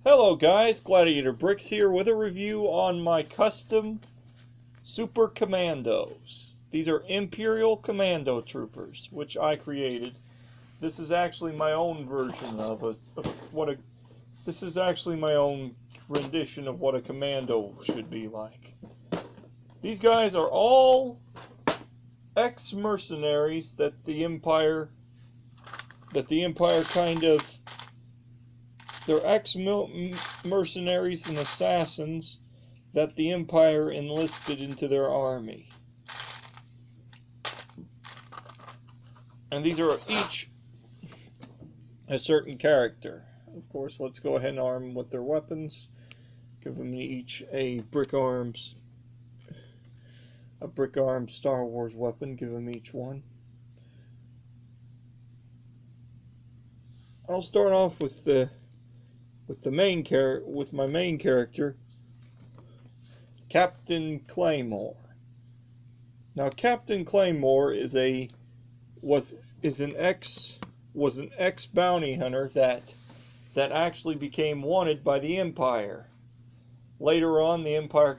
Hello guys, Gladiator Bricks here with a review on my custom Super Commandos. These are Imperial Commando Troopers, which I created. This is actually my own version this is actually my own rendition of what a commando should be like. These guys are all ex-mercenaries that the Empire they're ex-mercenaries and assassins that the Empire enlisted into their army. And these are each a certain character. Of course, let's go ahead and arm them with their weapons. Give them each a brick arms Star Wars weapon. Give them each one. I'll start off with my main character, Captain Claymore. Now, Captain Claymore was an ex bounty hunter that actually became wanted by the Empire. Later on, the Empire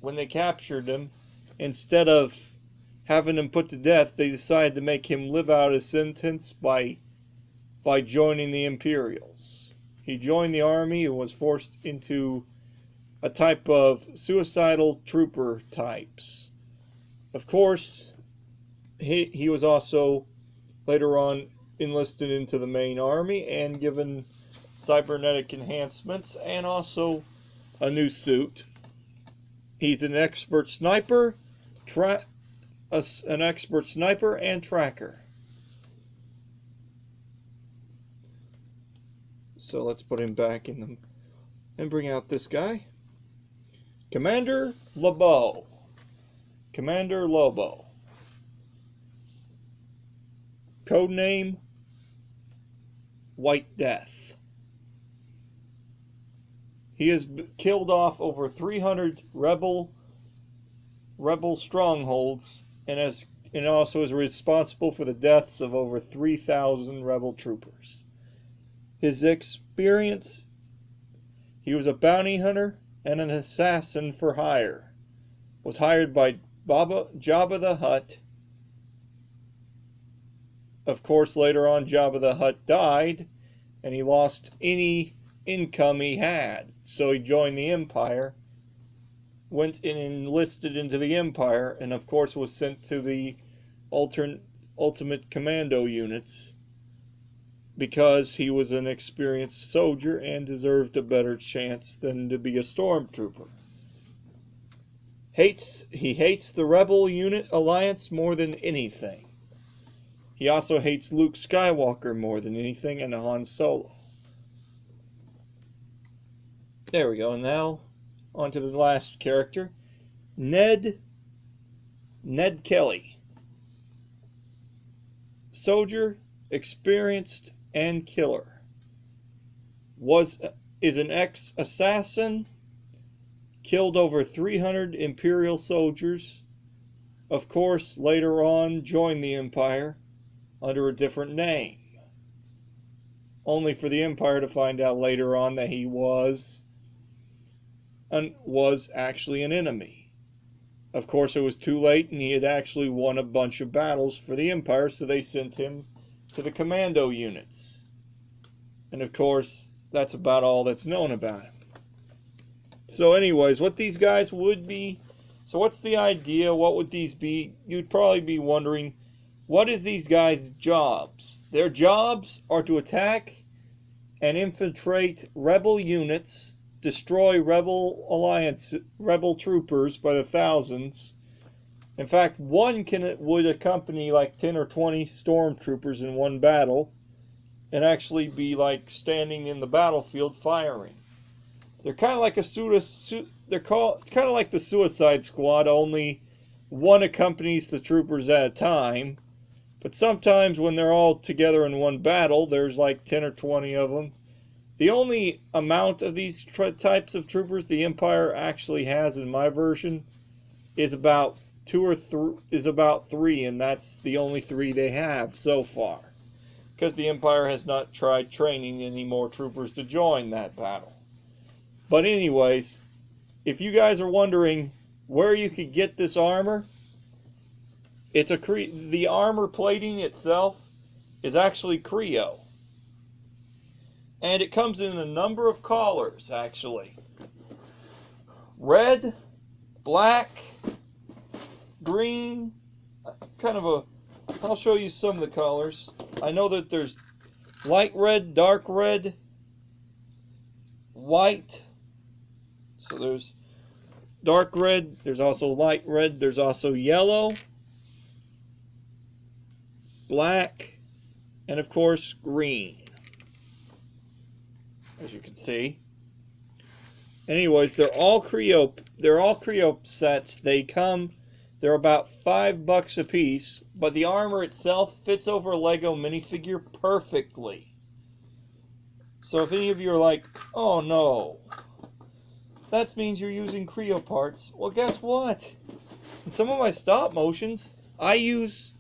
when they captured him, instead of having him put to death, they decided to make him live out his sentence by joining the Imperials. He joined the army and was forced into a type of suicidal trooper types. Of course, he was also later on enlisted into the main army and given cybernetic enhancements and also a new suit. He's an expert sniper, and tracker. So let's put him back in them and bring out this guy. Commander Lobo. Commander Lobo. Codename White Death. He has killed off over 300 rebel strongholds and also is responsible for the deaths of over 3,000 rebel troopers. His experience: he was a bounty hunter and an assassin for hire. Was hired by Jabba the Hutt. Of course, later on, Jabba the Hutt died, and he lost any income he had. So he joined the Empire, went and enlisted into the Empire, and of course was sent to the Ultimate Commando units, because he was an experienced soldier and deserved a better chance than to be a stormtrooper. He hates the Rebel unit alliance more than anything. He also hates Luke Skywalker more than anything and Han Solo. There we go. Now, on to the last character, Ned Kelly. Soldier, experienced, and killer. Is an ex-assassin, killed over 300 Imperial soldiers. Of course, later on joined the Empire under a different name, only for the Empire to find out later on that he was actually an enemy. Of course, it was too late, and he had actually won a bunch of battles for the Empire, so they sent him to the commando units. And of course, that's about all that's known about him. So anyways, what these guys would be, so what's the idea? What would these be? You'd probably be wondering, what is these guys' jobs? Their jobs are to attack and infiltrate rebel units, destroy rebel troopers by the thousands. In fact, one would accompany like 10 or 20 stormtroopers in one battle and actually be like standing in the battlefield firing. They're kind of like kind of like the Suicide Squad, only one accompanies the troopers at a time. But sometimes when they're all together in one battle, there's like 10 or 20 of them. The only amount of these types of troopers the Empire actually has in my version is about 3, and that's the only 3 they have so far. because the Empire has not tried training any more troopers to join that battle. But anyways, if you guys are wondering where you could get this armor, it's the armor plating itself is actually Creo. And it comes in a number of colors, actually. Red, black, green, I'll show you some of the colors. I know that there's light red, dark red, white. So there's dark red, there's also light red, there's also yellow, black, and of course green, as you can see. Anyways, they're all Creo sets. They're about $5 a piece, but the armor itself fits over a Lego minifigure perfectly. So if any of you are like, oh no, that means you're using Creo parts, well, guess what? In some of my stop motions, I use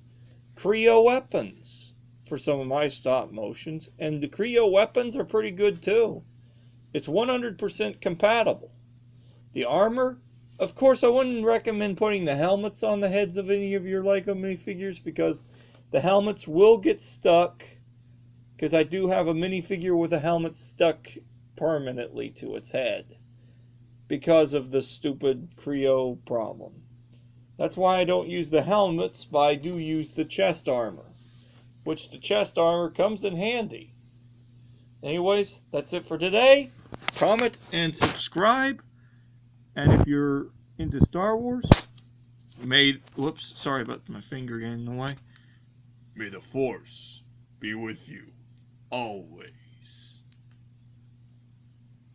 Creo weapons for some of my stop motions, and the Creo weapons are pretty good too. It's 100% compatible. The armor, of course, I wouldn't recommend putting the helmets on the heads of any of your Lego minifigures, because the helmets will get stuck, because I do have a minifigure with a helmet stuck permanently to its head because of the stupid Creo problem. That's why I don't use the helmets, but I do use the chest armor, which the chest armor comes in handy. Anyways, that's it for today. Comment and subscribe. And if you're into Star Wars, whoops, sorry about my finger getting in the way. May the Force be with you always.